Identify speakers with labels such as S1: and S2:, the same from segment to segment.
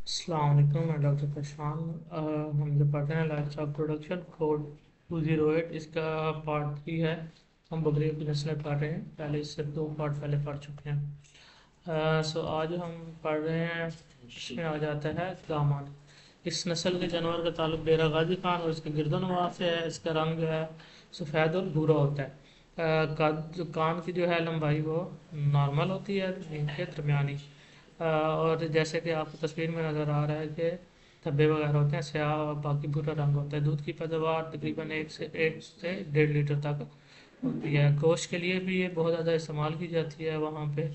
S1: السلام علیکم، میں ڈاکٹر پرشان۔ ہم جو پڑھ رہے ہیں لائف اسٹاک پروڈکشن کوڈ 208، اس کا پارٹ 3 ہے۔ ہم بکریوں کی نسلیں پڑھ رہے ہیں، پہلے اس سے 2 پارٹ پہلے پڑھ چکے ہیں۔ آج ہم پڑھ رہے ہیں، اس میں آ جاتا ہے دامان۔ اس نسل کے جانور کا تعلق ڈیرہ غازی خان اور اس کے گرد و نواح سے ہے۔ اس کا رنگ جو ہے سفید اور بھورا ہوتا ہے۔ کان کی جو ہے لمبائی وہ نارمل ہوتی ہے، ان کے درمیانی۔ اور جیسے کہ آپ کو تصویر میں نظر آ رہا ہے کہ دھبے وغیرہ ہوتے ہیں، سیاہ اور باقی بھورا رنگ ہوتا ہے۔ دودھ کی پیداوار تقریباً 1 سے 1.5 لیٹر تک ہوتی ہے۔ گوشت کے لیے بھی یہ بہت زیادہ استعمال کی جاتی ہے۔ وہاں پہ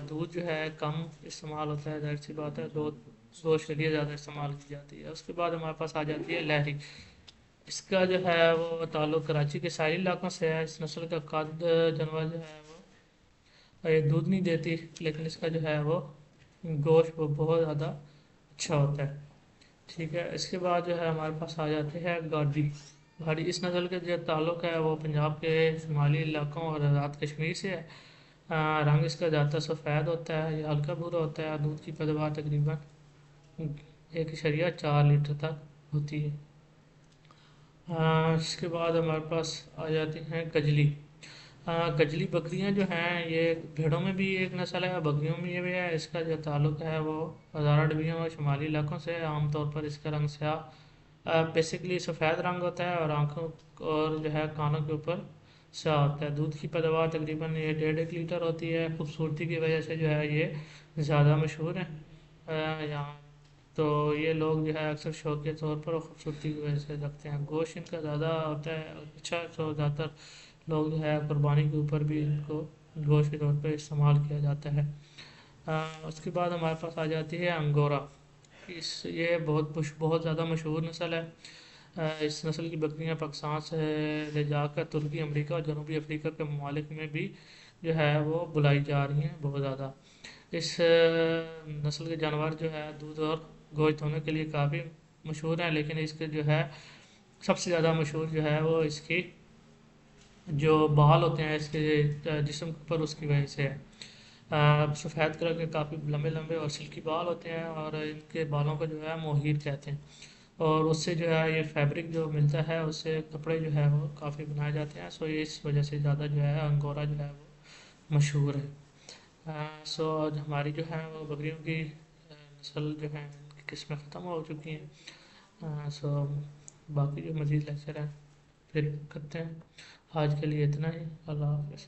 S1: دودھ جو ہے کم استعمال ہوتا ہے، ظاہر سی بات ہے، گوشت کے لیے زیادہ استعمال کی جاتی ہے۔ اس کے بعد ہمارے پاس آ جاتی ہے لہری۔ اس کا جو ہے وہ تعلق کراچی کے ساحلی علاقوں سے ہے۔ اس نسل کا قد جانور جو ہے وہ یہ دودھ نہیں دیتی، لیکن اس کا جو ہے وہ گوشت وہ بہت زیادہ اچھا ہوتا ہے۔ ٹھیک ہے، اس کے بعد جو ہے ہمارے پاس آ جاتے ہیں گاڑی۔ اس نسل کے جو تعلق ہے وہ پنجاب کے شمالی علاقوں اور آزاد کشمیر سے ہے۔ رنگ اس کا زیادہ سفید ہوتا ہے یا ہلکا بھورا ہوتا ہے۔ دودھ کی پیداوار تقریباً 1.4 لیٹر تک ہوتی ہے۔ اس کے بعد ہمارے پاس آ جاتی ہیں گجلی۔ گجلی بکریاں جو ہیں یہ بھیڑوں میں بھی ایک نسل ہے، بکریوں میں یہ بھی ہے۔ اس کا جو تعلق ہے وہ ہزارہ ڈبیوں اور شمالی علاقوں سے ہے۔ عام طور پر اس کا رنگ سیاہ بیسکلی سفید رنگ ہوتا ہے اور آنکھوں اور جو ہے کانوں کے اوپر سیاہ ہوتا ہے۔ دودھ کی پیداوار تقریباً یہ 1.5 لیٹر ہوتی ہے۔ خوبصورتی کی وجہ سے جو ہے یہ زیادہ مشہور ہے یہاں، تو یہ لوگ جو ہے اکثر شوق کے طور پر اور خوبصورتی کی وجہ سے رکھتے ہیں۔ گوشت ان کا زیادہ ہوتا ہے اچھا، تو زیادہ تر لوگ جو ہے قربانی کے اوپر بھی ان کو گوشت کے طور پہ استعمال کیا جاتا ہے۔ اس کے بعد ہمارے پاس آ جاتی ہے انگورا۔ یہ بہت زیادہ مشہور نسل ہے۔ اس نسل کی بکریاں پاکستان سے لے جا کر ترکی، امریکہ اور جنوبی افریقہ کے ممالک میں بھی جو ہے وہ بلائی جا رہی ہیں بہت زیادہ۔ اس نسل کے جانور جو ہے دودھ اور گوشت دونوں کے لیے کافی مشہور ہیں، لیکن اس کے جو ہے سب سے زیادہ مشہور جو ہے وہ اس کی جو بال ہوتے ہیں اس کے جسم پر، اس کی وجہ سے ہے۔ سفید کلر کے کافی لمبے لمبے اور سلکی بال ہوتے ہیں، اور ان کے بالوں کو جو ہے موہیر کہتے ہیں، اور اس سے جو ہے یہ فیبرک جو ملتا ہے اس سے کپڑے جو ہے وہ کافی بنائے جاتے ہیں۔ اس وجہ سے زیادہ جو ہے انگورا جو ہے وہ مشہور ہے۔ آج ہماری جو ہے وہ بکریوں کی نسل جو ہے ان کی قسمیں ختم ہو چکی ہیں۔ باقی جو مزید لیکچر ہیں پھر کرتے ہیں۔ آج کے لیے اتنا ہی، اللہ حافظ۔